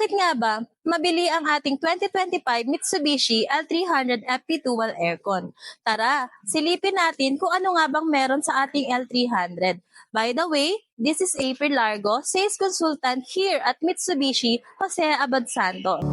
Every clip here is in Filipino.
Bakit nga ba mabili ang ating 2025 Mitsubishi L300 FP Dual Aircon? Tara, silipin natin kung ano nga bang meron sa ating L300. By the way, this is April Largo, sales consultant here at Mitsubishi Jose Abad Santos.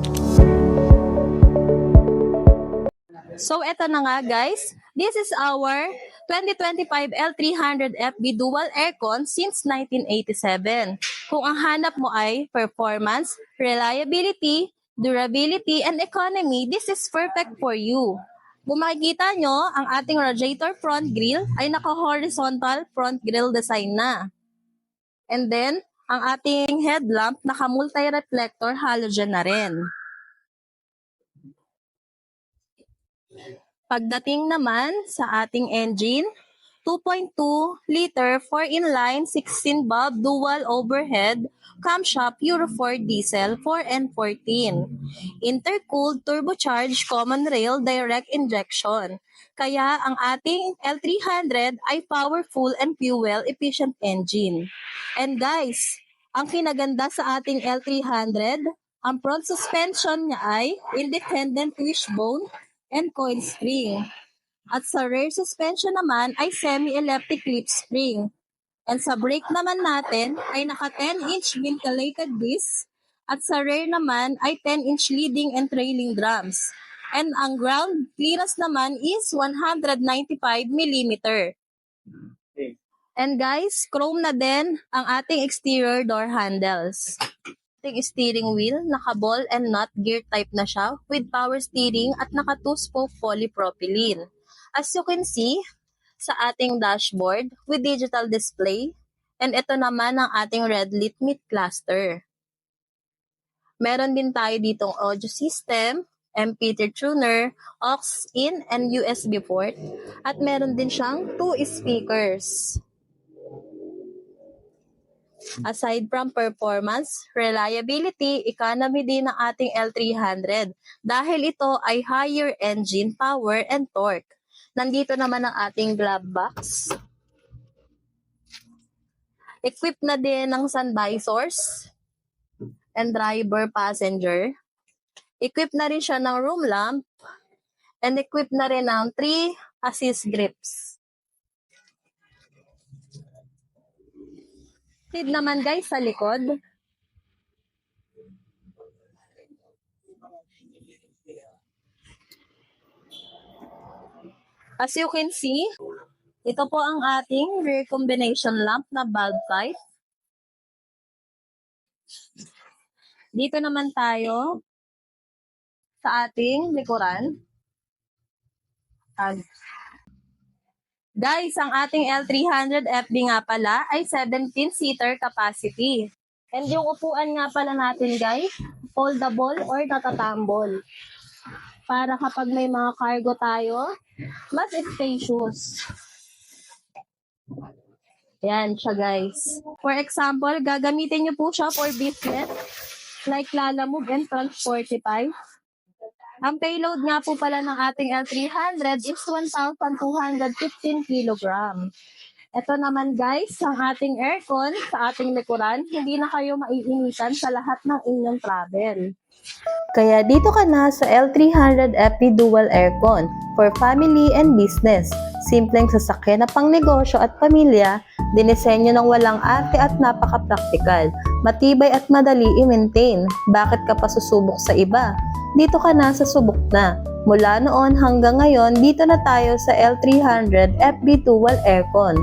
So eto na nga guys, this is our 2025 L300 FB Dual Aircon since 1987. Kung ang hanap mo ay performance, reliability, durability, and economy, this is perfect for you. Kung makikita nyo, ang ating radiator front grille ay naka-horizontal front grille design na. And then, ang ating headlamp naka-multi-reflector halogen na rin. Pagdating naman sa ating engine, 2.2 liter 4-in-line 16-valve dual overhead camshaft Euro 4 diesel 4 and 14. Intercooled turbocharged common rail direct injection. Kaya ang ating L300 ay powerful and fuel efficient engine. And guys, ang kinaganda sa ating L300, ang front suspension niya ay independent wishbone and coil spring. At sa rear suspension naman ay semi-elliptic clip spring. And sa brake naman natin ay naka 10-inch ventilated disc at sa rear naman ay 10-inch leading and trailing drums. And ang ground clearance naman is 195 mm. And guys, chrome na din ang ating exterior door handles. Ating steering wheel, naka-ball and nut gear type na siya with power steering at naka 2-spoke polypropylene. As you can see, sa ating dashboard with digital display, and ito naman ang ating red lit mid cluster. Meron din tayo ditong audio system, MP3 tuner, aux in and USB port, at meron din siyang 2 speakers. Aside from performance, reliability, economy din ng ating L300 dahil ito ay higher engine power and torque. Nandito naman ang ating glove box. Equipped na din ng sun visors and driver passenger. Equipped na rin siya ng room lamp and equipped na rin ng 3 assist grips. Seat naman guys sa likod. As you can see, ito po ang ating rear combination lamp na bulb type. Dito naman tayo sa ating likuran. Guys, ang ating L300 FB nga pala ay 17-seater capacity. And yung upuan nga pala natin guys, foldable or tatatambol. Para kapag may mga cargo tayo, mas spacious. Yan siya guys. For example, gagamitin nyo po siya for business like Lalamove and Transportify. Ang payload nga po pala ng ating L300 is 1,215 kg. Ito naman guys, ang ating aircon sa ating likuran, hindi na kayo maiinitan sa lahat ng inyong travel. Kaya dito ka na sa L300 FP Dual Aircon for family and business. Simpleng sasakyan na pang negosyo at pamilya, dinisenyo ng walang arte at napaka-practical. Matibay at madali i-maintain. Bakit ka pa susubok sa iba? Dito ka na sa subok na. Mula noon hanggang ngayon, dito na tayo sa L300 FB Dual Aircon.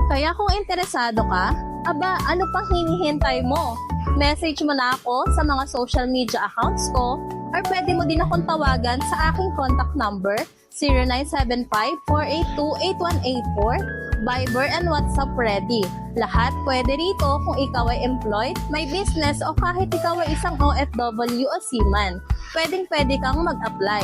Kaya kung interesado ka, aba, ano pang hinihintay mo? Message mo na ako sa mga social media accounts ko or pwede mo din akong tawagan sa aking contact number 0975-482-8184, Viber and WhatsApp ready. Lahat pwede rito kung ikaw ay employed, may business o kahit ikaw ay isang OFW o seaman. Pwedeng-pwede kang mag-apply.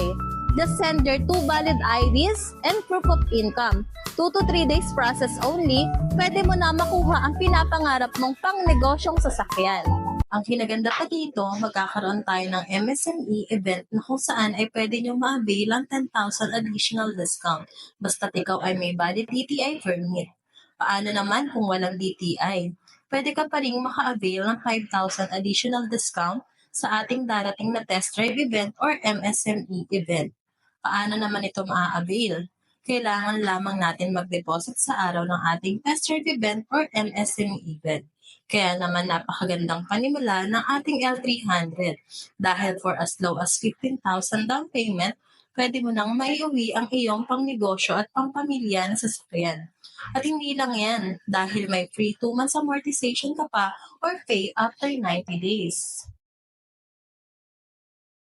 Just send your 2 valid IDs and proof of income. 2 to 3 days process only, pwede mo na makuha ang pinapangarap mong pang-negosyong sasakyan. Ang kinaganda pa dito, magkakaroon tayo ng MSME event na kung saan ay pwede nyo ma-avail ang 10,000 additional discount basta't ikaw ay may valid DTI permit. Paano naman kung walang DTI? pwede ka pa rin maka-avail ng 5,000 additional discount sa ating darating na test drive event or MSME event. Paano naman ito maa-avail? Kailangan lamang natin mag-deposit sa araw ng ating test drive event or MSME event. Kaya naman napakagandang panimula ng ating L300 dahil for as low as 15,000 down payment, pwede mo nang maiuwi ang iyong pangnegosyo at pangpamilya na sasakyan. At hindi lang yan, dahil may free 2 months amortization ka pa or pay after 90 days.